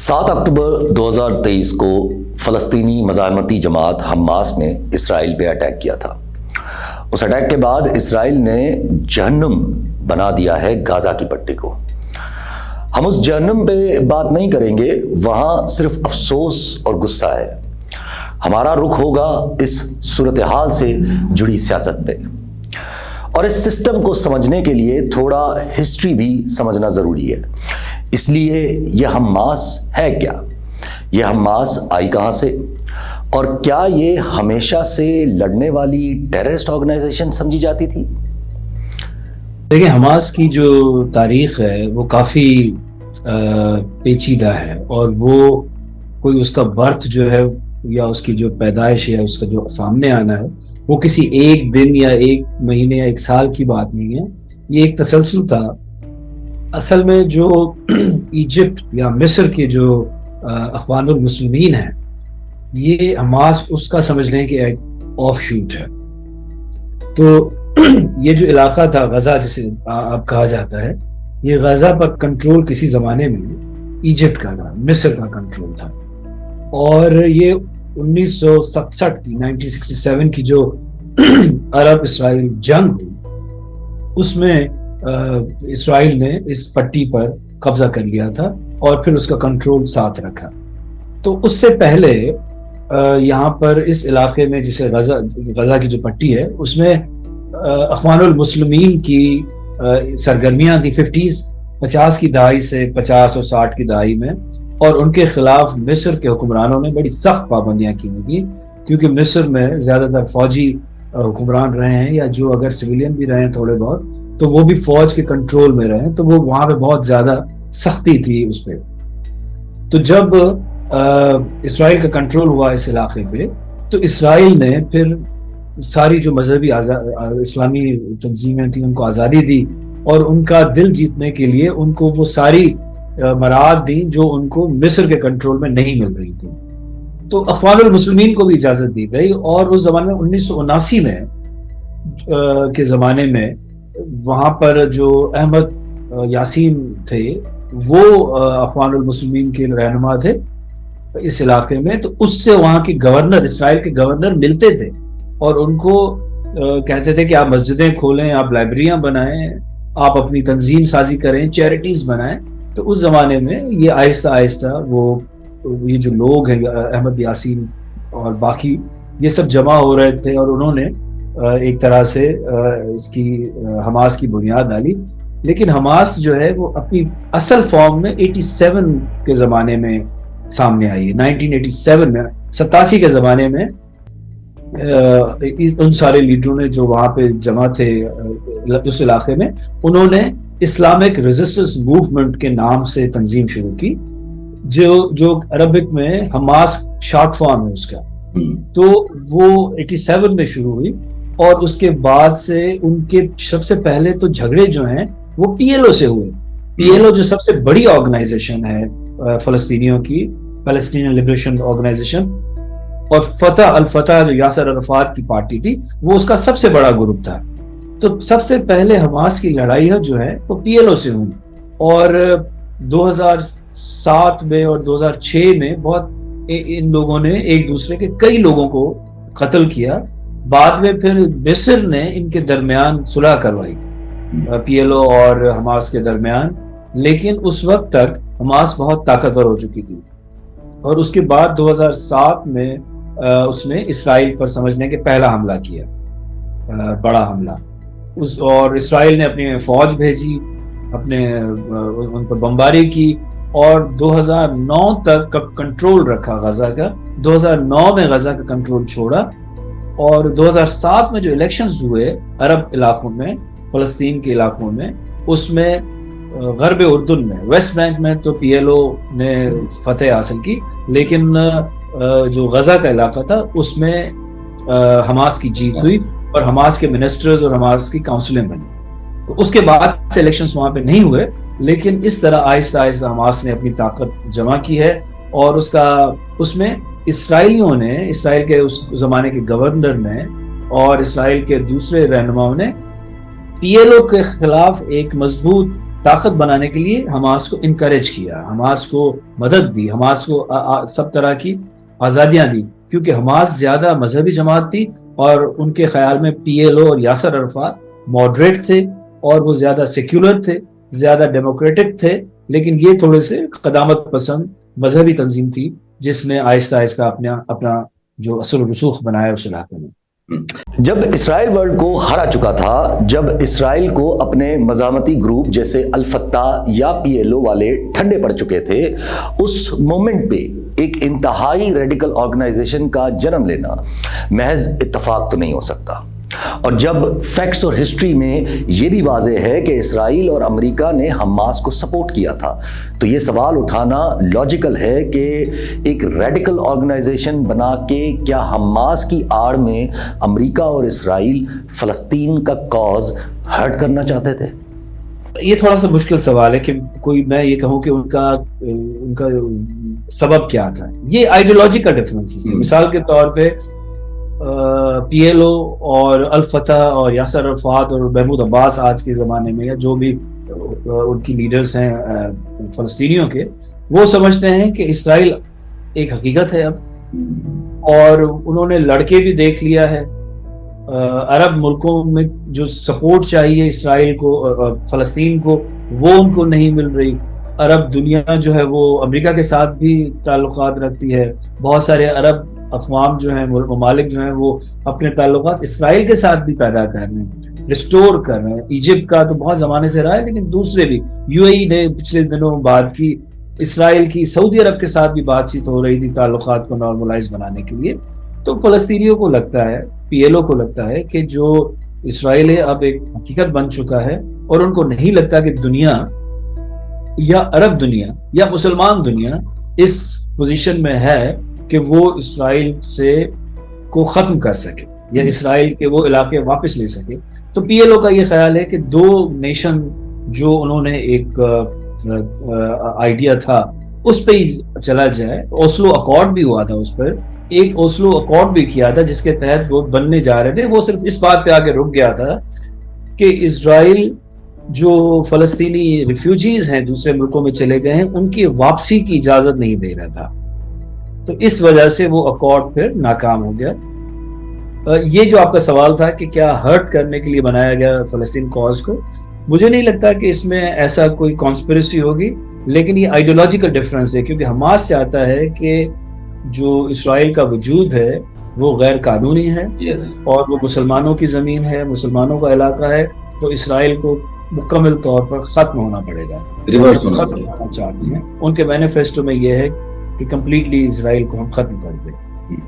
7 اکتوبر 2023 کو فلسطینی مزاحمتی جماعت حماس نے اسرائیل پہ اٹیک کیا تھا۔ اس اٹیک کے بعد اسرائیل نے جہنم بنا دیا ہے غزہ کی پٹی کو۔ ہم اس جہنم پہ بات نہیں کریں گے، وہاں صرف افسوس اور غصہ ہے۔ ہمارا رخ ہوگا اس صورتحال سے جڑی سیاست پہ، اور اس سسٹم کو سمجھنے کے لیے تھوڑا ہسٹری بھی سمجھنا ضروری ہے۔ اس لیے یہ حماس ہے کیا؟ یہ حماس آئی کہاں سے؟ اور کیا یہ ہمیشہ سے لڑنے والی ٹیررسٹ آرگنائزیشن سمجھی جاتی تھی؟ دیکھیں، حماس کی جو تاریخ ہے وہ کافی پیچیدہ ہے، اور وہ کوئی اس کا برتھ جو ہے یا اس کی جو پیدائش ہے، اس کا جو سامنے آنا ہے، وہ کسی ایک دن یا ایک مہینے یا ایک سال کی بات نہیں ہے۔ یہ ایک تسلسل تھا۔ اصل میں جو ایجپٹ یا مصر کے جو اخوان المسلمین ہیں، یہ حماس اس کا سمجھ لیں کہ ایک آف شوٹ ہے۔ تو یہ جو علاقہ تھا غزہ، جسے اب کہا جاتا ہے، یہ غزہ پر کنٹرول کسی زمانے میں ایجپٹ کا تھا، مصر کا کنٹرول تھا۔ اور یہ 1967 کی جو عرب اسرائیل جنگ ہوئی، اس میں اسرائیل نے اس پٹی پر قبضہ کر لیا تھا اور پھر اس کا کنٹرول ساتھ رکھا۔ تو اس سے پہلے یہاں پر اس علاقے میں، جسے غزہ کی جو پٹی ہے، اس میں اخوان المسلمین کی سرگرمیاں تھیں 50 کی دہائی سے 50 اور 60 کی دہائی میں، اور ان کے خلاف مصر کے حکمرانوں نے بڑی سخت پابندیاں کی ہوئی تھیں، کیونکہ مصر میں زیادہ تر فوجی حکمران رہے ہیں، یا جو اگر سویلین بھی رہے ہیں تھوڑے بہت، تو وہ بھی فوج کے کنٹرول میں رہے ہیں، تو وہ وہاں پہ بہت زیادہ سختی تھی اس پہ۔ تو جب اسرائیل کا کنٹرول ہوا اس علاقے پہ، تو اسرائیل نے پھر ساری جو مذہبی اسلامی تنظیمیں تھیں ان کو آزادی دی، اور ان کا دل جیتنے کے لیے ان کو وہ ساری مراعات دیں جو ان کو مصر کے کنٹرول میں نہیں مل رہی تھی۔ تو اخوان المسلمین کو بھی اجازت دی گئی، اور اس زمانے میں 1979 میں کے زمانے میں وہاں پر جو احمد یاسین تھے، وہ اخوان المسلمین کے رہنما تھے اس علاقے میں۔ تو اس سے وہاں کے گورنر، اسرائیل کے گورنر ملتے تھے، اور ان کو کہتے تھے کہ آپ مسجدیں کھولیں، آپ لائبریریاں بنائیں، آپ اپنی تنظیم سازی کریں، چیریٹیز بنائیں۔ تو اس زمانے میں یہ آہستہ آہستہ یہ جو لوگ ہیں، احمد یاسین اور باقی، یہ سب جمع ہو رہے تھے، اور انہوں نے ایک طرح سے اس کی حماس کی بنیاد ڈالی۔ لیکن حماس جو ہے وہ اپنی اصل فارم میں 87 کے زمانے میں سامنے آئی ہے۔ 1987 میں، 87 کے زمانے میں ان سارے لیڈروں نے جو وہاں پہ جمع تھے اس علاقے میں، انہوں نے اسلامک ریزسٹنس موومنٹ کے نام سے تنظیم شروع کی، جو عربک میں حماس شارٹ فارم ہے اس کا۔ تو وہ 87 میں شروع ہوئی، اور اس کے بعد سے ان کے سب سے پہلے تو جھگڑے جو ہیں وہ پی ایل او سے ہوئے۔ پی ایل او جو سب سے بڑی آرگنائزیشن ہے فلسطینیوں کی، پیلسٹینین لبریشن آرگنائزیشن، اور الفتح جو یاسر عرفات کی پارٹی تھی، وہ اس کا سب سے بڑا گروپ تھا۔ تو سب سے پہلے حماس کی لڑائی جو ہے وہ پی ایل او سے ہوئی، اور 2007 میں اور 2006 میں بہت ان لوگوں نے ایک دوسرے کے کئی لوگوں کو قتل کیا۔ بعد میں پھر مصر نے ان کے درمیان صلح کروائی، پی ایل او اور حماس کے درمیان، لیکن اس وقت تک حماس بہت طاقتور ہو چکی تھی۔ اور اس کے بعد 2007 میں اس نے اسرائیل پر سمجھنے کے پہلا حملہ کیا، بڑا حملہ، اور اسرائیل نے اپنی فوج بھیجی، ان پر بمباری کی، اور 2009 تک کنٹرول رکھا غزہ کا۔ 2009 میں غزہ کا کنٹرول چھوڑا، اور 2007 میں جو الیکشنز ہوئے عرب علاقوں میں، فلسطین کے علاقوں میں، اس میں غرب اردن میں، ویسٹ بینک میں تو پی ایل او نے فتح حاصل کی، لیکن جو غزہ کا علاقہ تھا اس میں حماس کی جیت ہوئی، اور حماس کے منسٹرز اور حماس کی کاؤنسلیں بنی۔ تو اس کے بعد سے الیکشنز وہاں پہ نہیں ہوئے، لیکن اس طرح آہستہ آہستہ حماس نے اپنی طاقت جمع کی ہے، اور اس میں اسرائیلیوں نے، اسرائیل کے اس زمانے کے گورنر نے اور اسرائیل کے دوسرے رہنماؤں نے پی ایل او کے خلاف ایک مضبوط طاقت بنانے کے لیے حماس کو انکریج کیا، حماس کو مدد دی، حماس کو سب طرح کی آزادیاں دی، کیونکہ حماس زیادہ مذہبی جماعت تھی اور ان کے خیال میں پی ایل او اور یاسر عرفات ماڈریٹ تھے اور وہ زیادہ سیکولر تھے، زیادہ ڈیموکریٹک تھے، لیکن یہ تھوڑے سے قدامت پسند مذہبی تنظیم تھی جس نے آہستہ آہستہ اپنا جو اثر و رسوخ بنایا اس علاقے میں۔ جب اسرائیل ورلڈ کو ہرا چکا تھا، جب اسرائیل کو اپنے مزاحمتی گروپ جیسے الفتح یا پی ایل او والے ٹھنڈے پڑ چکے تھے، اس مومنٹ پہ ایک انتہائی ریڈیکل آرگنائزیشن کا جنم لینا محض اتفاق تو نہیں ہو سکتا۔ اور جب فیکٹس اور ہسٹری میں یہ بھی واضح ہے کہ اسرائیل اور امریکہ نے حماس کو سپورٹ کیا تھا، تو یہ سوال اٹھانا لاجیکل ہے کہ ایک ریڈیکل آرگنائزیشن بنا کے کیا حماس کی آڑ میں امریکہ اور اسرائیل فلسطین کا کاز ہرٹ کرنا چاہتے تھے؟ یہ تھوڑا سا مشکل سوال ہے کہ کوئی میں یہ کہوں کہ ان کا سبب کیا تھا۔ یہ آئیڈیالوجی کا ڈفرینس ہے۔ مثال کے طور پہ پی ایل او اور الفتح اور یاسر عرفات اور محمود عباس آج کے زمانے میں، یا جو بھی ان کی لیڈرز ہیں فلسطینیوں کے، وہ سمجھتے ہیں کہ اسرائیل ایک حقیقت ہے اب، اور انہوں نے لڑکے بھی دیکھ لیا ہے۔ عرب ملکوں میں جو سپورٹ چاہیے اسرائیل کو، فلسطین کو، وہ ان کو نہیں مل رہی۔ عرب دنیا جو ہے وہ امریکہ کے ساتھ بھی تعلقات رکھتی ہے، بہت سارے عرب اقوام جو ہیں، ممالک جو ہیں، وہ اپنے تعلقات اسرائیل کے ساتھ بھی پیدا کر رہے ہیں، ریسٹور کر رہے ہیں۔ ایجپٹ کا تو بہت زمانے سے رہا ہے، لیکن دوسرے بھی، یو اے ای نے پچھلے دنوں بات کی، اسرائیل کی سعودی عرب کے ساتھ بھی بات چیت ہو رہی تھی تعلقات کو نارملائز بنانے کے لیے۔ تو فلسطینیوں کو لگتا ہے، پی ایل او کو لگتا ہے کہ جو اسرائیل ہے اب ایک حقیقت بن چکا ہے، اور ان کو نہیں لگتا کہ دنیا یا عرب دنیا یا مسلمان دنیا اس پوزیشن میں ہے کہ وہ اسرائیل سے کو ختم کر سکے یا اسرائیل کے وہ علاقے واپس لے سکے۔ تو پی ایل او کا یہ خیال ہے کہ دو نیشن جو انہوں نے ایک آئیڈیا تھا اس پہ ہی چلا جائے۔ اوسلو اکارڈ بھی ہوا تھا، اس پر ایک اوسلو اکارڈ بھی کیا تھا جس کے تحت وہ بننے جا رہے تھے۔ وہ صرف اس بات پہ آگے رک گیا تھا کہ اسرائیل جو فلسطینی ریفیوجیز ہیں دوسرے ملکوں میں چلے گئے ہیں، ان کی واپسی کی اجازت نہیں دے رہا تھا۔ تو اس وجہ سے وہ اکارڈ پھر ناکام ہو گیا۔ یہ جو آپ کا سوال تھا کہ کیا ہرٹ کرنے کے لیے بنایا گیا فلسطین کاز کو، مجھے نہیں لگتا کہ اس میں ایسا کوئی کانسپریسی ہوگی، لیکن یہ آئیڈیالوجیکل ڈفرینس ہے، کیونکہ حماس چاہتا ہے کہ جو اسرائیل کا وجود ہے وہ غیر قانونی ہے، اور وہ مسلمانوں کی زمین ہے، مسلمانوں کا علاقہ ہے، تو اسرائیل کو مکمل طور پر ختم ہونا پڑے گا، ختم ہونا چاہتے ہیں۔ ان کے مینیفیسٹو میں یہ ہے کہ کمپلیٹلی اسرائیل کو ہم ختم کر دیں،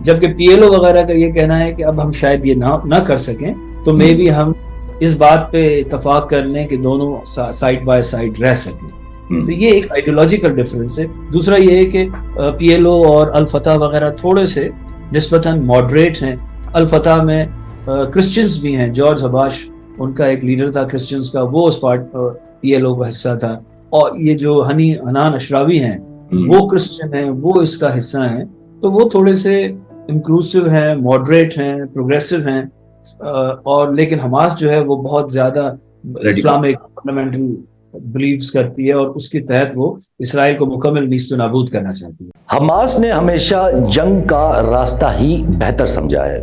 جبکہ پی ایل او وغیرہ کا یہ کہنا ہے کہ اب ہم شاید یہ نہ کر سکیں، تو مے بی ہم اس بات پہ اتفاق کر لیں کہ دونوں سائڈ بائی سائڈ رہ سکیں۔ تو یہ ایک آئیڈیالوجیکل ڈفرینس ہے۔ دوسرا یہ ہے کہ پی ایل او اور الفتح وغیرہ تھوڑے سے نسبتاً ماڈریٹ ہیں۔ الفتح میں کرسچنز بھی ہیں، جارج حباش ان کا ایک لیڈر تھا کرسچنز کا، وہ اس پی ایل او کا حصہ تھا، اور یہ جو حنان اشراوی ہیں وہ کرسچن ہیں، وہ اس کا حصہ ہیں۔ تو وہ تھوڑے سے انکلوسیو ہیں، ماڈریٹ ہیں، پروگریسو ہیں، اور لیکن حماس جو ہے وہ بہت زیادہ اسلامک فنڈامنٹل بلیوز کرتی ہے، اور اس کے تحت وہ اسرائیل کو مکمل نیست و نابود کرنا چاہتی ہے۔ حماس نے ہمیشہ جنگ کا راستہ ہی بہتر سمجھا ہے۔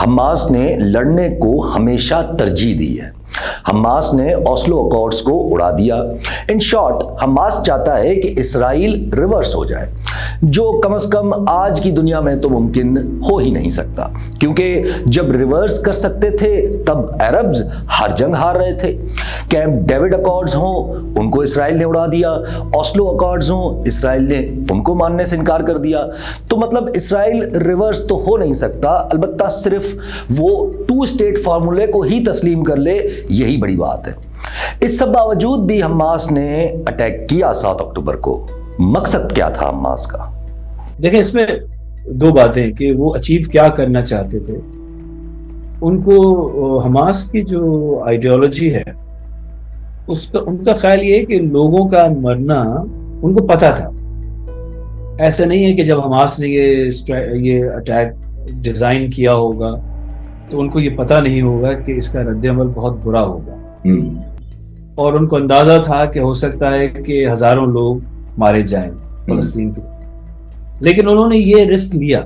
حماس نے لڑنے کو ہمیشہ ترجیح دی ہے۔ حماس نے اوسلو اکارڈز کو اڑا دیا۔ ان شارٹ، حماس چاہتا ہے کہ اسرائیل ریورس ہو جائے، جو کم از کم آج کی دنیا میں تو ممکن ہو ہی نہیں سکتا، کیونکہ جب ریورس کر سکتے تھے تب عربز ہر جنگ ہار رہے تھے۔ کیمپ ڈیوڈ اکارڈز ہوں، ان کو اسرائیل نے اڑا دیا، اوسلو اکارڈز ہوں، اسرائیل نے ان کو ماننے سے انکار کر دیا۔ تو مطلب اسرائیل ریورس تو ہو نہیں سکتا، البتہ صرف وہ 2 اسٹیٹ فارمولے کو ہی تسلیم کر لے، یہی بڑی بات ہے۔ اس سب باوجود بھی حماس نے اٹیک کیا 7 اکتوبر کو۔ مقصد کیا تھا حماس کا؟ دیکھیں، اس میں 2 باتیں کہ وہ اچیو کیا کرنا چاہتے تھے۔ ان کو حماس کی جو آئیڈیالوجی ہے ان کا خیال یہ ہے کہ لوگوں کا مرنا ان کو پتا تھا۔ ایسا نہیں ہے کہ جب حماس نے یہ اٹیک ڈیزائن کیا ہوگا تو ان کو یہ پتا نہیں ہوگا کہ اس کا رد عمل بہت برا ہوگا۔ اور ان کو اندازہ تھا کہ ہو سکتا ہے کہ ہزاروں لوگ مارے جائیں فلسطین کے، لیکن انہوں نے یہ رسک لیا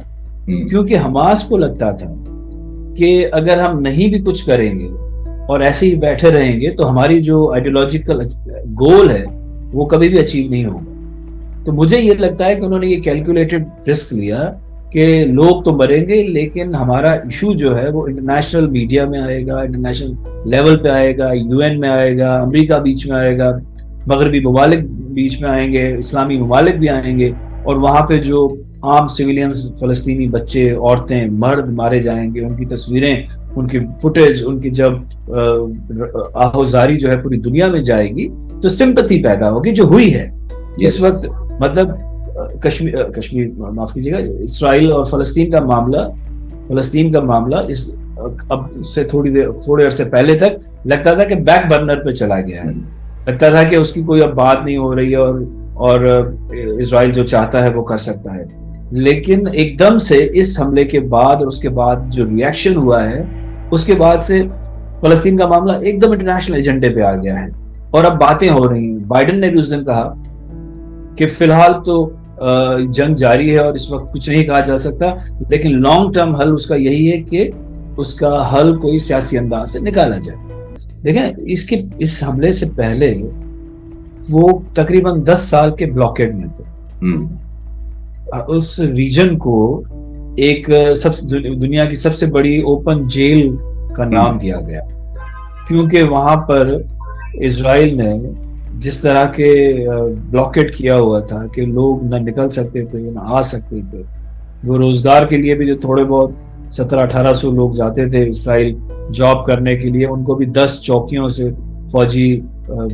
کیونکہ حماس کو لگتا تھا کہ اگر ہم نہیں بھی کچھ کریں گے اور ایسے ہی بیٹھے رہیں گے تو ہماری جو آئیڈیولوجیکل گول ہے وہ کبھی بھی اچیو نہیں ہوگا۔ تو مجھے یہ لگتا ہے کہ انہوں نے یہ کیلکولیٹڈ رسک لیا کہ لوگ تو مریں گے لیکن ہمارا ایشو جو ہے وہ انٹرنیشنل میڈیا میں آئے گا، انٹرنیشنل لیول پہ آئے گا، UN میں آئے گا، امریکہ بیچ میں آئے گا، مغربی ممالک بیچ میں آئیں گے، اسلامی ممالک بھی آئیں گے، اور وہاں پہ جو عام سویلینز، فلسطینی بچے، عورتیں، مرد مارے جائیں گے، ان کی تصویریں، ان کی فوٹیج، ان کی جب آہوزاری جو ہے پوری دنیا میں جائے گی تو سمپتھی پیدا ہوگی، جو ہوئی ہے اس وقت۔ مطلب کشمیر معاف کیجیے گا، اسرائیل اور فلسطین کا معاملہ اس اب سے تھوڑے عرصے پہلے تک لگتا تھا کہ بیک برنر پہ چلا گیا ہے، لگتا تھا کہ اس کی کوئی اب بات نہیں ہو رہی ہے اور اسرائیل جو چاہتا ہے وہ کر سکتا ہے، لیکن ایک دم سے اس حملے کے بعد اور اس کے بعد جو ری ایکشن ہوا ہے اس کے بعد سے فلسطین کا معاملہ ایک دم انٹرنیشنل ایجنڈے پہ آ گیا ہے، اور اب باتیں ہو رہی ہیں۔ بائیڈن نے بھی اس دن کہا کہ فی الحال تو جنگ جاری ہے اور اس وقت کچھ نہیں کہا جا سکتا، لیکن لانگ ٹرم حل اس کا یہی ہے کہ اس کا حل کوئی سیاسی انداز سے نکالا جائے۔ دیکھیں اس حملے سے پہلے وہ تقریباً 10 سال کے بلاکیڈ میں تھے، اس ریجن کو ایک دنیا کی سب سے بڑی اوپن جیل کا نام دیا گیا، کیونکہ وہاں پر اسرائیل نے جس طرح کے بلاکیڈ کیا ہوا تھا کہ لوگ نہ نکل سکتے تھے نہ آ سکتے تھے، وہ روزگار کے لیے بھی جو تھوڑے بہت 1700-1800 لوگ جاتے تھے اسرائیل جاب کرنے کے لیے، ان کو بھی 10 چوکیوں سے، فوجی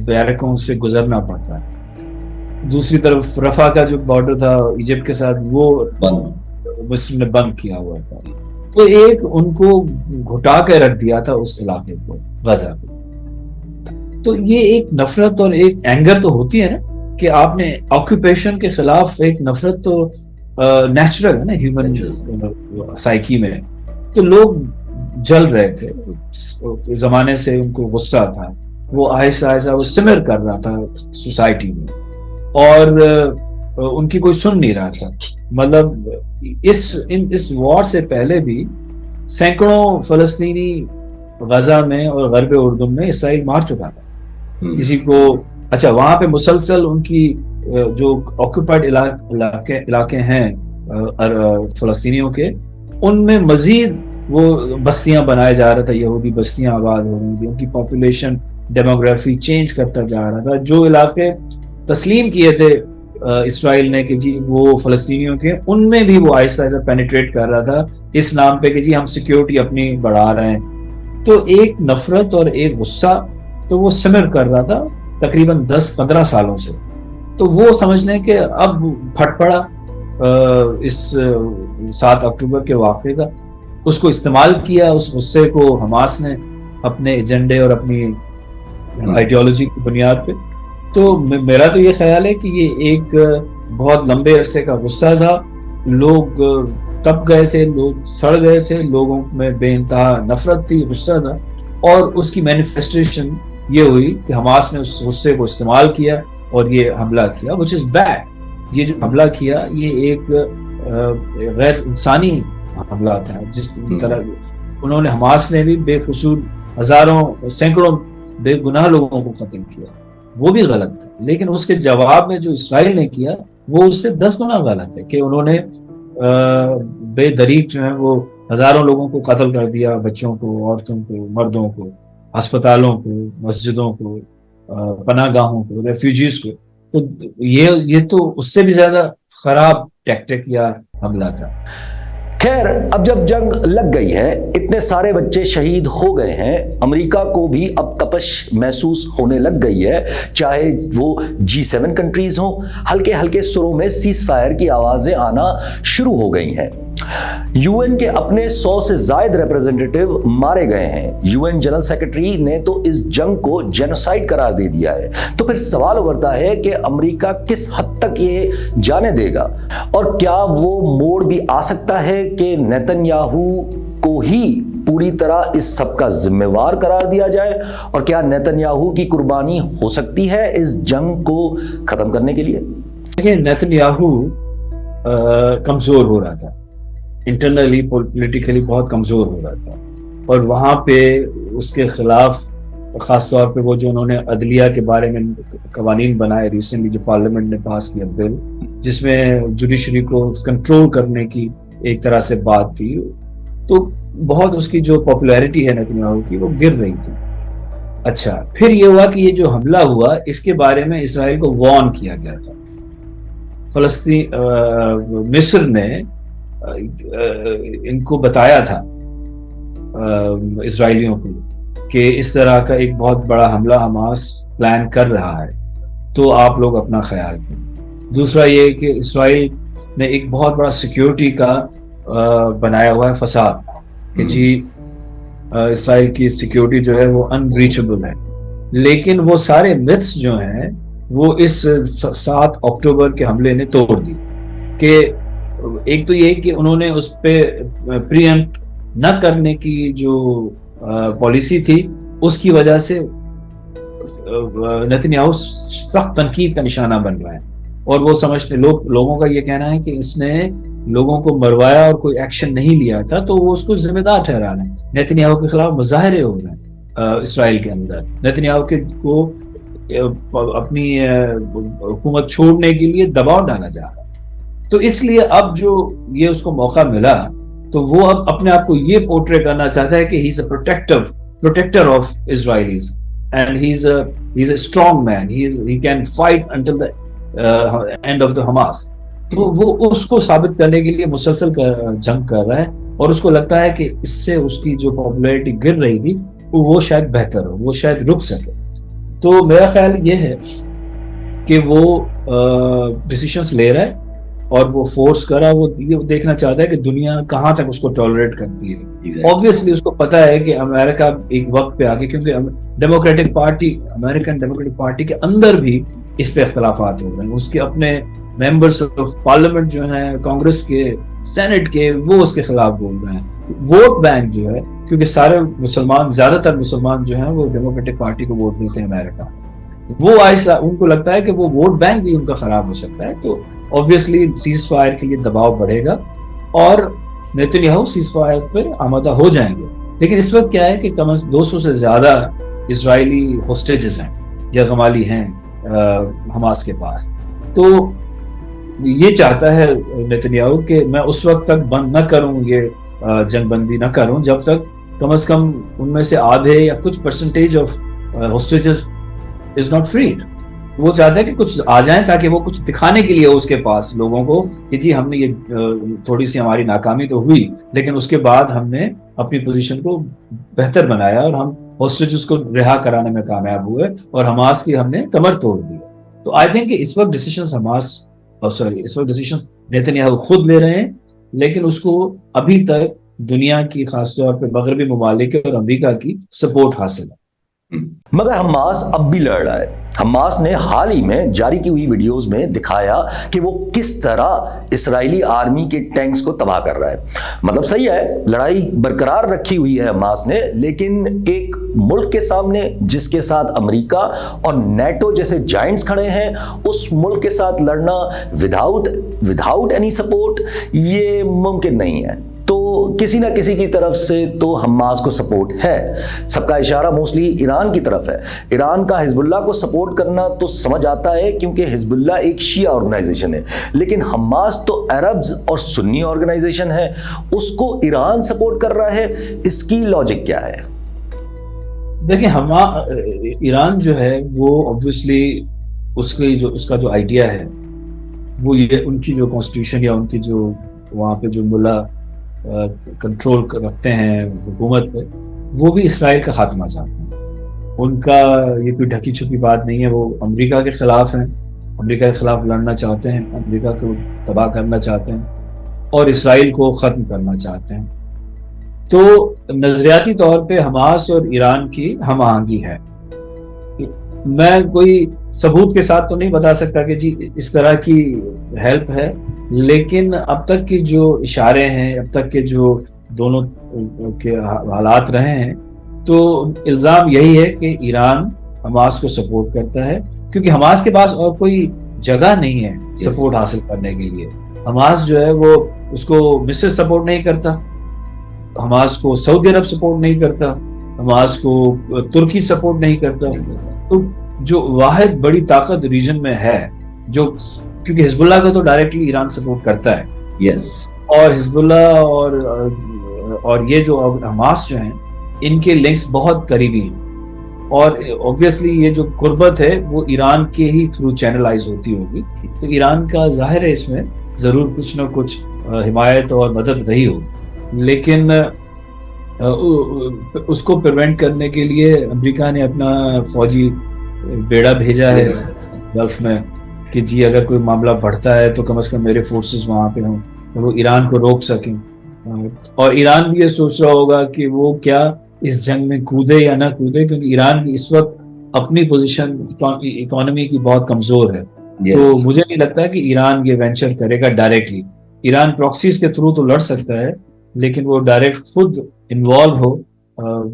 بیرکوں سے گزرنا پڑتا ہے۔ دوسری طرف رفح کا جو بارڈر تھا ایجپٹ کے ساتھ وہ مصر نے بند کیا ہوا تھا، تو ایک ان کو گھٹا کے رکھ دیا تھا اس علاقے کو، غزہ کو۔ تو یہ ایک نفرت اور ایک اینگر تو ہوتی ہے نا کہ آپ نے آکوپیشن کے خلاف ایک نفرت تو نیچرل ہے نا ہیومن سائیکی میں، تو لوگ جل رہے تھے، زمانے سے ان کو غصہ تھا، وہ آہستہ آہستہ وہ سمر کر رہا تھا سوسائٹی میں، اور ان کی کوئی سن نہیں رہا تھا۔ مطلب اس وار سے پہلے بھی سینکڑوں فلسطینی غزہ میں اور غرب اردن میں اسرائیل مار چکا تھا کسی کو۔ اچھا، وہاں پہ مسلسل ان کی جو آکوپائڈ علاقے ہیں فلسطینیوں کے، ان میں مزید وہ بستیاں بنائے جا رہا تھا، یہودی بستیاں آباد ہو رہی تھیں، ان کی پاپولیشن ڈیموگرافی چینج کرتا جا رہا تھا۔ جو علاقے تسلیم کیے تھے اسرائیل نے کہ جی وہ فلسطینیوں کے، ان میں بھی وہ آہستہ آہستہ پینیٹریٹ کر رہا تھا اس نام پہ کہ جی ہم سیکیورٹی اپنی بڑھا رہے ہیں۔ تو ایک نفرت اور ایک غصہ تو وہ سمر کر رہا تھا تقریباً 10-15 سالوں سے، تو وہ سمجھنے کہ اب پھٹ پڑا اس 7 اکتوبر کے واقعے کا، اس کو استعمال کیا، اس غصے کو حماس نے اپنے ایجنڈے اور اپنی آئیڈیالوجی کی بنیاد پہ۔ تو میرا تو یہ خیال ہے کہ یہ ایک بہت لمبے عرصے کا غصہ تھا، لوگ تپ گئے تھے، لوگ سڑ گئے تھے، لوگوں میں بے انتہا نفرت تھی، غصہ تھا، اور اس کی مینیفیسٹیشن یہ ہوئی کہ حماس نے اس غصے کو استعمال کیا اور یہ حملہ کیا، which is bad۔ یہ جو حملہ کیا یہ ایک غیر انسانی حملہ تھا، جس طرح انہوں نے، حماس نے بھی بے قصور ہزاروں سینکڑوں بے گناہ لوگوں کو قتل کیا، وہ بھی غلط تھا، لیکن اس کے جواب میں جو اسرائیل نے کیا وہ اس سے 10 گنا غلط ہے کہ انہوں نے بے دریغ جو ہے وہ ہزاروں لوگوں کو قتل کر دیا، بچوں کو، عورتوں کو، مردوں کو، ہسپتالوں کو، مسجدوں کو، پناہ گاہوں کو، ریفیوجیز کو۔ تو یہ تو اس سے بھی زیادہ خراب ٹیکٹک یا حملہ تھا۔ خیر، اب جب جنگ لگ گئی ہے، اتنے سارے بچے شہید ہو گئے ہیں، امریکہ کو بھی اب تپش محسوس ہونے لگ گئی ہے، چاہے وہ G7 کنٹریز ہوں، ہلکے ہلکے سروں میں سیز فائر کی آوازیں آنا شروع ہو گئی ہیں۔ UN کے اپنے 100 سے زائد ریپرزنٹیٹیو مارے گئے ہیں، UN جنرل سیکرٹری نے تو اس جنگ کو جینوسائیڈ قرار دے دیا ہے۔ تو پھر سوال اٹھتا ہے کہ امریکہ کس حد تک یہ جانے دے گا، اور کیا وہ موڑ بھی آ سکتا ہے کہ نیتن یاہو کو ہی پوری طرح اس سب کا ذمہ وار قرار دیا جائے؟ اور کیا نیتن یاہو کی قربانی ہو سکتی ہے اس جنگ کو ختم کرنے کے لیے؟ دیکھیں، نیتن یاہو کمزور ہو رہا تھا، انٹرنلی پولیٹیکلی بہت کمزور ہو رہا تھا، اور وہاں پہ اس کے خلاف خاص طور پہ وہ جو انہوں نے عدلیہ کے بارے میں قوانین بنائے ریسنٹلی، جو پارلیمنٹ نے پاس کیا بل، جس میں جوڈیشری کو کنٹرول کرنے کی ایک طرح سے بات تھی، تو بہت اس کی جو پاپولیرٹی ہے نیتن یاہو کی وہ گر رہی تھی۔ اچھا، پھر یہ ہوا کہ یہ جو حملہ ہوا اس کے بارے میں اسرائیل کو وارن کیا گیا تھا۔ مصر نے ان کو بتایا تھا، اسرائیلیوں کو، کہ اس طرح کا ایک بہت بڑا حملہ حماس پلان کر رہا ہے، تو آپ لوگ اپنا خیال کریں۔ دوسرا یہ کہ اسرائیل نے ایک بہت بڑا سیکیورٹی کا بنایا ہوا ہے فساد، کہ جی اسرائیل کی سیکیورٹی جو ہے وہ انبریچبل ہے، لیکن وہ سارے متس جو ہیں وہ اس 7 اکتوبر کے حملے نے توڑ دی۔ کہ ایک تو یہ کہ انہوں نے اس پہ پری ایمپٹ نہ کرنے کی جو پالیسی تھی، اس کی وجہ سے نیتن یاہو سخت تنقید کا نشانہ بن رہا ہے، اور وہ سمجھتے لوگوں کا یہ کہنا ہے کہ اس نے لوگوں کو مروایا اور کوئی ایکشن نہیں لیا تھا، تو وہ اس کو ذمہ دار ٹھہرا رہے ہیں۔ نیتن یاہو کے خلاف مظاہرے ہو رہے ہیں اسرائیل کے اندر، نیتن یاہو کو اپنی حکومت چھوڑنے کے لیے دباؤ ڈالا جا رہا ہے۔ تو اس لیے اب جو یہ اس کو موقع ملا، تو وہ اب اپنے آپ کو یہ پورٹری کرنا چاہتا ہے کہ he is a protector of Israelis and he is a strong man, he can fight until the end of the Hamas. تو وہ اس کو ثابت کرنے کے لیے مسلسل جنگ کر رہا ہے، اور اس کو لگتا ہے کہ اس سے اس کی جو پاپولیرٹی گر رہی تھی وہ شاید بہتر ہو، وہ شاید رک سکے۔ تو میرا خیال یہ ہے کہ وہ ڈیسیشنز لے رہا ہے اور وہ فورس کر رہا ہے، وہ یہ دیکھنا چاہتا ہے کہ دنیا کہاں تک اس کو ٹالریٹ کرتی ہے۔ آبویسلی اس کو پتا ہے کہ امریکہ ایک وقت پہ آگے، کیونکہ امریکن ڈیموکریٹک پارٹی کے اندر بھی اس پہ اختلافات ہو رہے ہیں، اس کے اپنے ممبرز آف پارلیمنٹ جو ہیں کانگریس کے، سینٹ کے، وہ اس کے خلاف بول رہے ہیں۔ ووٹ بینک جو ہے، کیونکہ سارے مسلمان، زیادہ تر مسلمان جو ہیں وہ ڈیموکریٹک پارٹی کو ووٹ دیتے ہیں امریکہ، وہ ان کو لگتا ہے کہ وہ ووٹ بینک بھی ان کا خراب ہو سکتا ہے، تو obviously سیز فائر کے لیے دباؤ بڑھے گا، اور نیتن یاہو سیز فائر پہ آمادہ ہو جائیں گے۔ لیکن اس وقت کیا ہے کہ کم از 200 سے زیادہ اسرائیلی ہوسٹیجز ہیں، یرغمالی ہیں حماس کے پاس۔ تو یہ چاہتا ہے نیتن یاہو کہ میں اس وقت تک بند نہ کروں، یہ جنگ بندی نہ کروں، جب تک کم از کم ان میں سے آدھے یا کچھ percentage of hostages is not freed. وہ چاہتا ہے کہ کچھ آ جائیں تاکہ وہ کچھ دکھانے کے لیے اس کے پاس لوگوں کو کہ جی ہم نے یہ تھوڑی سی ہماری ناکامی تو ہوئی، لیکن اس کے بعد ہم نے اپنی پوزیشن کو بہتر بنایا اور ہم ہوسٹیجز کو رہا کرانے میں کامیاب ہوئے اور حماس کی ہم نے کمر توڑ دی۔ تو آئی تھنک کہ اس وقت ڈیسیشنز نیتن یاہو خود لے رہے ہیں، لیکن اس کو ابھی تک دنیا کی، خاص طور پہ مغربی ممالک اور امریکہ کی سپورٹ حاصل ہے۔ مگر حماس اب بھی لڑ رہا ہے۔ حماس نے حال ہی میں جاری کی ہوئی ویڈیوز میں دکھایا کہ وہ کس طرح اسرائیلی آرمی کے ٹینکس کو تباہ کر رہا ہے۔ مطلب صحیح ہے، لڑائی برقرار رکھی ہوئی ہے حماس نے، لیکن ایک ملک کے سامنے جس کے ساتھ امریکہ اور نیٹو جیسے جائنٹس کھڑے ہیں، اس ملک کے ساتھ لڑنا وداؤٹ اینی سپورٹ یہ ممکن نہیں ہے۔ تو کسی نہ کسی کی طرف سے تو حماس کو سپورٹ ہے۔ سب کا اشارہ موسٹلی ایران کی طرف ہے۔ ایران کا حزب اللہ کو سپورٹ کرنا تو سمجھ آتا ہے کیونکہ حزب اللہ ایک شیعہ آرگنائزیشن ہے، لیکن حماس تو عربز اور سنی آرگنائزیشن ہے، اس کو ایران سپورٹ کر رہا ہے۔ اس کی لاجک کیا ہے؟ دیکھیں، ایران جو ہے وہ اوبویسلی اس کا جو آئیڈیا ہے وہ یہ، ان کی جو کانسٹیٹیوشن یا ان کی جو وہاں پہ جو ملا کنٹرول رکھتے ہیں حکومت پہ، وہ بھی اسرائیل کا خاتمہ چاہتے ہیں۔ ان کا یہ کوئی ڈھکی چھپی بات نہیں ہے، وہ امریکہ کے خلاف ہیں، امریکہ کے خلاف لڑنا چاہتے ہیں، امریکہ کو تباہ کرنا چاہتے ہیں اور اسرائیل کو ختم کرنا چاہتے ہیں۔ تو نظریاتی طور پہ حماس اور ایران کی ہم آہنگی ہے۔ میں کوئی ثبوت کے ساتھ تو نہیں بتا سکتا کہ جی اس طرح کی ہیلپ ہے، لیکن اب تک کے جو اشارے ہیں، اب تک کے جو دونوں کے حالات رہے ہیں، تو الزام یہی ہے کہ ایران حماس کو سپورٹ کرتا ہے، کیونکہ حماس کے پاس اور کوئی جگہ نہیں ہے سپورٹ حاصل کرنے کے لیے. حماس جو ہے وہ اس کو مصر سپورٹ نہیں کرتا، حماس کو سعودی عرب سپورٹ نہیں کرتا، حماس کو ترکی سپورٹ نہیں کرتا. تو جو واحد بڑی طاقت ریجن میں ہے، جو کیونکہ حزب اللہ کو تو ڈائریکٹلی ایران سپورٹ کرتا ہے، اور حزب اللہ اور یہ جو حماس جو ہیں ان کے لنکس بہت قریبی ہیں، اور اوبویسلی یہ جو قربت ہے وہ ایران کے ہی تھرو چینلائز ہوتی ہوگی. تو ایران کا ظاہر ہے اس میں ضرور کچھ نہ کچھ حمایت اور مدد رہی ہو، لیکن اس کو پریونٹ کرنے کے لیے امریکہ نے اپنا فوجی بیڑا بھیجا ہے گلف میں کہ جی اگر کوئی معاملہ بڑھتا ہے تو کم از کم میرے فورسز وہاں پہ ہوں، وہ ایران کو روک سکیں. اور ایران بھی یہ سوچ رہا ہوگا کہ وہ کیا اس جنگ میں کودے یا نہ کودے، کیونکہ ایران کی اس وقت اپنی پوزیشن اکانومی کی بہت کمزور ہے. تو مجھے نہیں لگتا کہ ایران یہ وینچر کرے گا ڈائریکٹلی. ایران پراکسیز کے تھرو تو لڑ سکتا ہے، لیکن وہ ڈائریکٹ خود انوالو ہو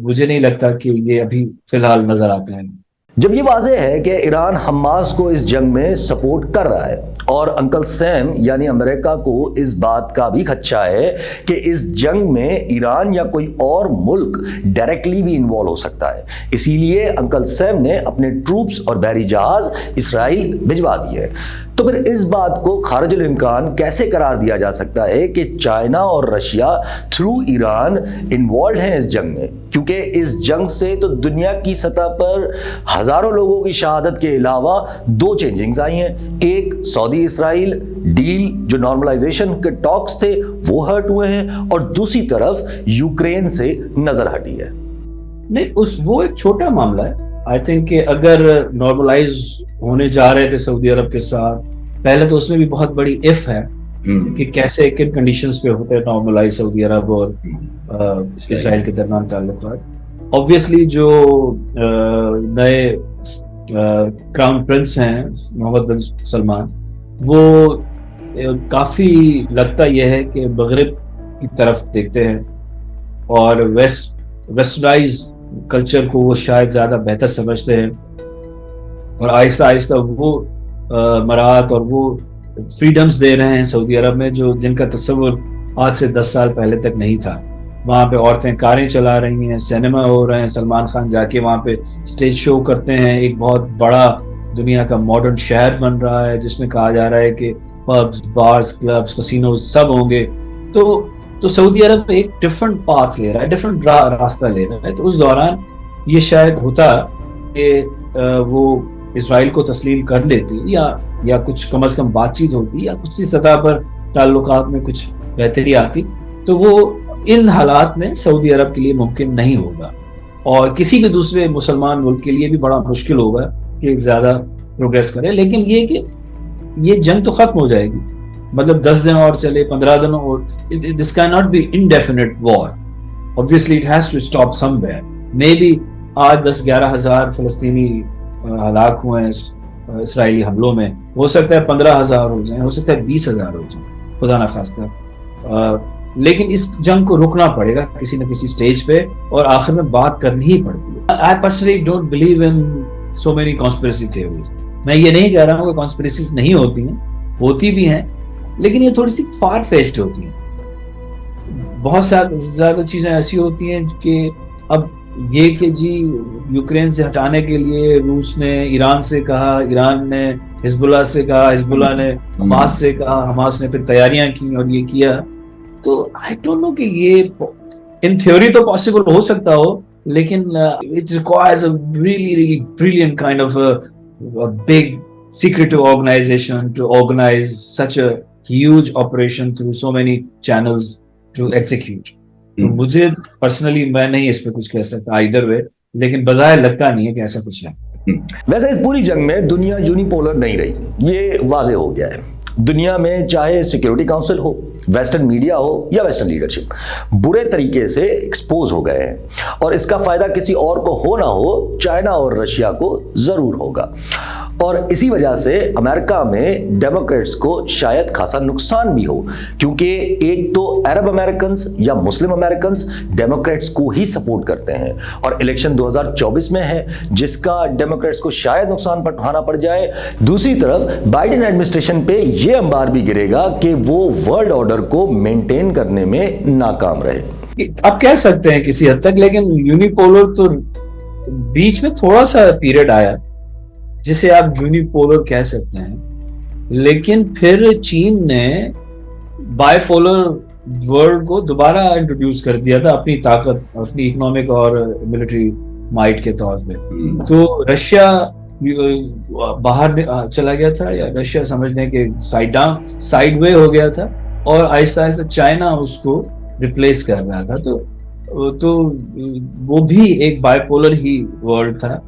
مجھے نہیں لگتا کہ یہ ابھی فی الحال نظر آتے ہیں. جب یہ واضح ہے کہ ایران حماس کو اس جنگ میں سپورٹ کر رہا ہے اور انکل سیم یعنی امریکہ کو اس بات کا بھی خدشہ ہے کہ اس جنگ میں ایران یا کوئی اور ملک ڈائریکٹلی بھی انوالو ہو سکتا ہے، اسی لیے انکل سیم نے اپنے ٹروپس اور بحری جہاز اسرائیل بھجوا دیے. تو پھر اس بات کو خارج الامکان کیسے قرار دیا جا سکتا ہے کہ چائنا اور رشیا تھرو ایران انوالوڈ ہیں اس جنگ میں؟ کیونکہ اس جنگ سے تو دنیا کی سطح پر ہزاروں لوگوں کی شہادت کے علاوہ دو چینجنگز آئی ہیں. ایک سعودی اسرائیل ڈیل جو نارملائزیشن کے ٹاکس تھے وہ ہرٹ ہوئے ہیں، اور دوسری طرف یوکرین سے نظر ہٹی ہے. نہیں، وہ ایک چھوٹا معاملہ ہے. آئی تھنک کہ اگر نارملائز ہونے جا رہے تھے سعودی عرب کے ساتھ، پہلے تو اس میں بھی بہت بڑی اف ہے کہ کیسے کن کنڈیشنز پہ ہوتے ہیں نارملائز سعودی عرب اور اسرائیل کے درمیان تعلقات. اوبویسلی جو نئے کراؤن پرنس ہیں محمد بن سلمان، وہ کافی لگتا یہ ہے کہ مغرب کی طرف دیکھتے ہیں اور ویسٹرنائز کلچر کو وہ شاید زیادہ بہتر سمجھتے ہیں، اور آہستہ آہستہ وہ مراعات اور وہ فریڈمز دے رہے ہیں سعودی عرب میں جن کا تصور آج سے 10 سال پہلے تک نہیں تھا. وہاں پہ عورتیں کاریں چلا رہی ہیں، سینما ہو رہے ہیں، سلمان خان جا کے وہاں پہ اسٹیج شو کرتے ہیں. ایک بہت بڑا دنیا کا ماڈرن شہر بن رہا ہے جس میں کہا جا رہا ہے کہ پبز، بارز، کلبز، کسینوز سب ہوں گے. تو سعودی عرب ایک ڈفرنٹ پاتھ لے رہا ہے، ڈفرنٹ راستہ لے رہا ہے. تو اس دوران یہ شاید ہوتا کہ وہ اسرائیل کو تسلیم کر لیتی یا کچھ کم از کم بات چیت ہوتی یا کچھ سی سطح پر تعلقات میں کچھ بہتری آتی، تو وہ ان حالات میں سعودی عرب کے لیے ممکن نہیں ہوگا، اور کسی بھی دوسرے مسلمان ملک کے لیے بھی بڑا مشکل ہوگا کہ زیادہ پروگریس کرے. لیکن یہ کہ یہ جنگ تو ختم ہو جائے گی، مطلب 10 دن اور چلے، 15 دن اور، this cannot be indefinite war. Obviously it has to stop somewhere. Maybe آج 10-11 ہزار فلسطینی ہلاک ہوئے ہیں اسرائیلی حملوں میں، ہو سکتا ہے 15,000 ہو جائیں، ہو سکتا ہے 20,000 ہو جائیں، خدا نہ خواستہ. لیکن اس جنگ کو رکنا پڑے گا کسی نہ کسی سٹیج پہ، اور آخر میں بات کرنی ہی پڑتی ہے. I personally don't believe in so many conspiracy theories. میں یہ نہیں کہہ رہا ہوں کہ conspiracies نہیں ہوتی ہیں، ہوتی بھی ہیں، لیکن یہ تھوڑی سی فار فیچڈ ہوتی ہیں. بہت زیادہ چیزیں ایسی ہوتی ہیں کہ اب یہ کہ جی یوکرین سے ہٹانے کے لیے روس نے ایران سے کہا، ایران نے حزب اللہ سے کہا، حزب اللہ نے حماس سے کہا، حماس نے پھر تیاریاں کی اور یہ کیا. تو آئی ڈونٹ نو کہ یہ ان تھیوری تو پاسبل ہو سکتا ہو، لیکن it requires a really brilliant kind of a big secretive organization to organize such a huge operation through so many channels to execute. تو مجھے پرسنلی میں نہیں اس پہ کچھ کہہ سکتا either way، لیکن بظاہر لگتا نہیں ہے کہ ایسا کچھ ہے. ویسے اس پوری جنگ میں دنیا یونیپولر نہیں رہی، یہ واضح ہو گیا ہے. دنیا میں چاہے سیکیورٹی کاؤنسل ہو، ویسٹرن میڈیا ہو یا ویسٹرن لیڈرشپ، برے طریقے سے ایکسپوز ہو گئے ہیں، اور اس کا فائدہ کسی اور کو ہو نہ ہو چائنا اور رشیا کو ضرور ہوگا. اور اسی وجہ سے امریکہ میں ڈیموکریٹس کو شاید خاصا نقصان بھی ہو، کیونکہ ایک تو عرب امریکنز یا مسلم امریکنز ڈیموکریٹس کو ہی سپورٹ کرتے ہیں، اور الیکشن 2024 میں ہے جس کا ڈیموکریٹس کو شاید نقصان اٹھانا پڑ جائے۔ دوسری طرف بائیڈن ایڈمنسٹریشن پہ یہ انبار بھی گرے گا کہ وہ ورلڈ آرڈر کو مینٹین کرنے میں ناکام رہے۔ آپ کہہ سکتے ہیں کسی حد تک، لیکن یونیپولر تو بیچ میں تھوڑا سا پیریڈ آیا جسے آپ یونیپولر کہہ سکتے ہیں، لیکن پھر چین نے بائی پولر ورلڈ کو دوبارہ انٹروڈیوس کر دیا تھا اپنی طاقت، اپنی اکنامک اور ملٹری مائٹ کے طور پہ۔ تو رشیا باہر چلا گیا تھا، یا رشیا سمجھنے کے سائیڈ وے ہو گیا تھا، اور آہستہ آہستہ چائنا اس کو ریپلیس کر رہا تھا۔ تو وہ بھی ایک بائی پولر ہی ورلڈ تھا،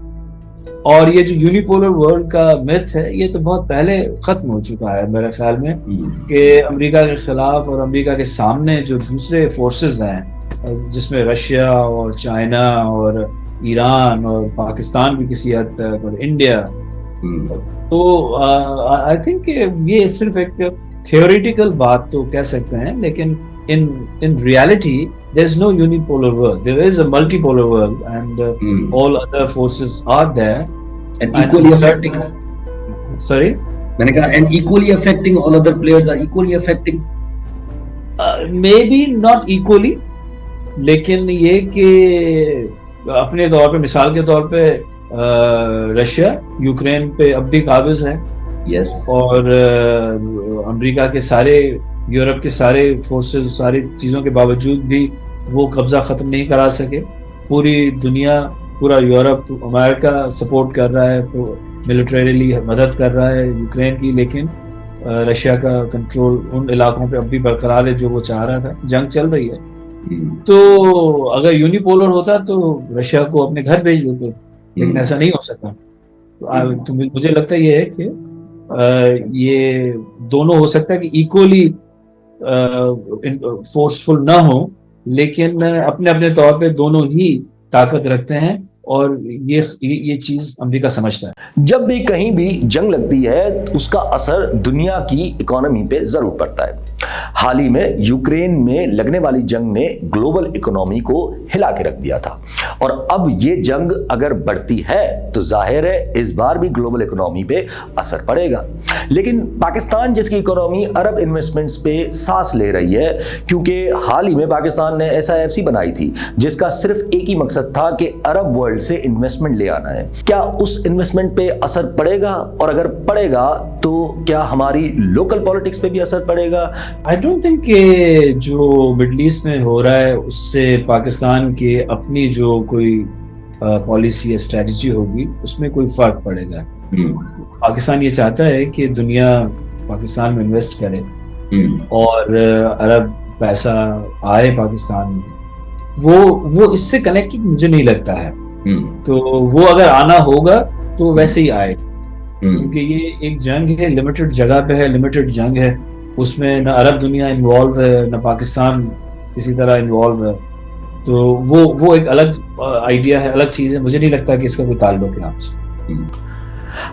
اور یہ جو یونیپولر ورلڈ کا میتھ ہے یہ تو بہت پہلے ختم ہو چکا ہے میرے خیال میں، کہ امریکہ کے خلاف اور امریکہ کے سامنے جو دوسرے فورسز ہیں، جس میں رشیا اور چائنا اور ایران اور پاکستان بھی کسی حد تک، اور انڈیا، تو آئی تھنک یہ صرف ایک تھیوریٹیکل بات تو کہہ سکتے ہیں، لیکن in reality there is no unipolar world, there is a multipolar world, and all other forces are there and equally affecting. Sorry, میں نے کہا and equally affecting, all other players are equally affecting. Maybe not equally, لیکن یہ کہ اپنے طور پہ، مثال کے طور پہ رشیا یوکرین پہ اب بھی قابض ہے، yes، اور امریکہ کے سارے، یورپ کے سارے فورسز، ساری چیزوں کے باوجود بھی وہ قبضہ ختم نہیں کرا سکے۔ پوری دنیا، پورا یورپ امریکہ سپورٹ کر رہا ہے، ملٹریلی مدد کر رہا ہے یوکرین کی، لیکن رشیا کا کنٹرول ان علاقوں پہ اب بھی برقرار ہے جو وہ چاہ رہا تھا۔ جنگ چل رہی ہے، تو اگر یونیپولر ہوتا تو رشیا کو اپنے گھر بھیج دیتے، لیکن ایسا نہیں ہو سکتا۔ تو مجھے لگتا یہ ہے کہ یہ دونوں ہو سکتا ہے کہ ایکولی فورسفل نہ ہو، لیکن اپنے اپنے طور پہ دونوں ہی طاقت رکھتے ہیں، اور یہ چیز امریکہ سمجھتا ہے۔ جب بھی کہیں بھی جنگ لگتی ہے اس کا اثر دنیا کی اکانومی پہ ضرور پڑتا ہے۔ حال ہی میں یوکرین میں لگنے والی جنگ نے گلوبل اکانومی کو ہلا کے رکھ دیا تھا، اور اب یہ جنگ اگر بڑھتی ہے تو ظاہر ہے اس بار بھی گلوبل اکانومی پہ اثر پڑے گا۔ لیکن پاکستان جس کی اکانومی عرب انویسٹمنٹس پہ سانس لے رہی ہے، کیونکہ حال ہی میں پاکستان نے SIFC بنائی تھی جس کا صرف ایک ہی مقصد تھا کہ عرب ورلڈ سے انویسٹمنٹ لے آنا ہے، کیا اس انویسٹمنٹ پہ اثر پڑے گا؟ اور اگر پڑے گا تو کیا ہماری لوکل پالیٹکس پہ بھی اثر پڑے گا؟ آئی ڈونٹ تھنک کہ جو مڈل ایسٹ میں ہو رہا ہے اس سے پاکستان کی اپنی جو کوئی پالیسی یا اسٹریٹجی ہوگی اس میں کوئی فرق پڑے گا۔ پاکستان یہ چاہتا ہے کہ دنیا پاکستان میں انویسٹ کرے، اور عرب پیسہ آئے پاکستان میں، وہ اس سے کنیکٹڈ مجھے نہیں لگتا ہے۔ تو وہ اگر آنا ہوگا تو ویسے ہی آئے، کیونکہ یہ ایک جنگ ہے، لمیٹڈ جگہ پہ ہے، لمیٹڈ جنگ ہے، اس میں نہ عرب دنیا انوالو ہے نہ پاکستان کسی طرح انوالو ہے، تو وہ ایک الگ آئیڈیا ہے، الگ چیز ہے۔ مجھے نہیں لگتا کہ اس کا کوئی تعلق ہے آپس میں۔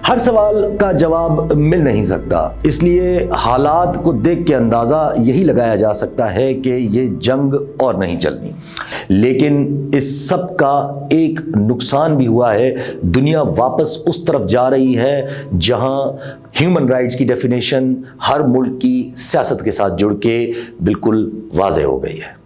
ہر سوال کا جواب مل نہیں سکتا، اس لیے حالات کو دیکھ کے اندازہ یہی لگایا جا سکتا ہے کہ یہ جنگ اور نہیں چلنی۔ لیکن اس سب کا ایک نقصان بھی ہوا ہے، دنیا واپس اس طرف جا رہی ہے جہاں ہیومن رائٹس کی ڈیفینیشن ہر ملک کی سیاست کے ساتھ جڑ کے بالکل واضح ہو گئی ہے۔